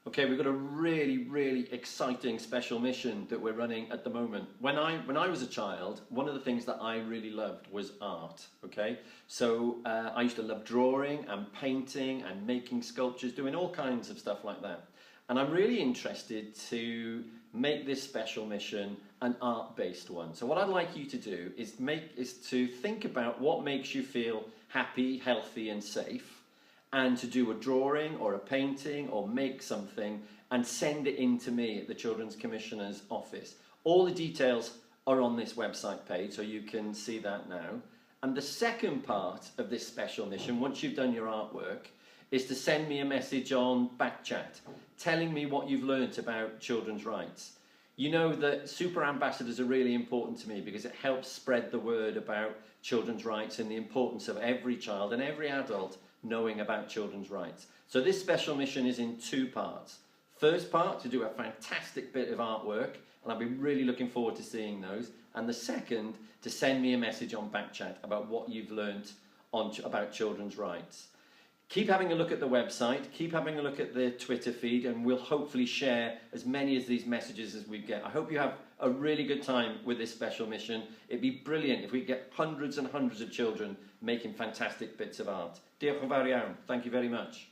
Okay, we've got a really, really exciting special mission that we're running at the moment. When I was a child, one of the things that I really loved was art, okay? So I used to love drawing and painting and making sculptures, doing all kinds of stuff like that. And I'm really interested to make this special mission an art-based one. So what I'd like you to do is to think about what makes you feel happy, healthy and safe, and to do a drawing or a painting or make something and send it in to me at the Children's Commissioner's office. All the details are on this website page, so you can see that now. And the second part of this special mission, once you've done your artwork, is to send me a message on Backchat telling me what you've learnt about children's rights. You know that super ambassadors are really important to me because it helps spread the word about children's rights and the importance of every child and every adult knowing about children's rights. So this special mission is in two parts. First part, to do a fantastic bit of artwork, and I'll be really looking forward to seeing those. And the second, to send me a message on Backchat about what you've learnt about children's rights. Keep having a look at the website, keep having a look at the Twitter feed, and we'll hopefully share as many of these messages as we get. I hope you have a really good time with this special mission. It'd be brilliant if we get hundreds and hundreds of children making fantastic bits of art. Diolch yn fawr iawn. Thank you very much.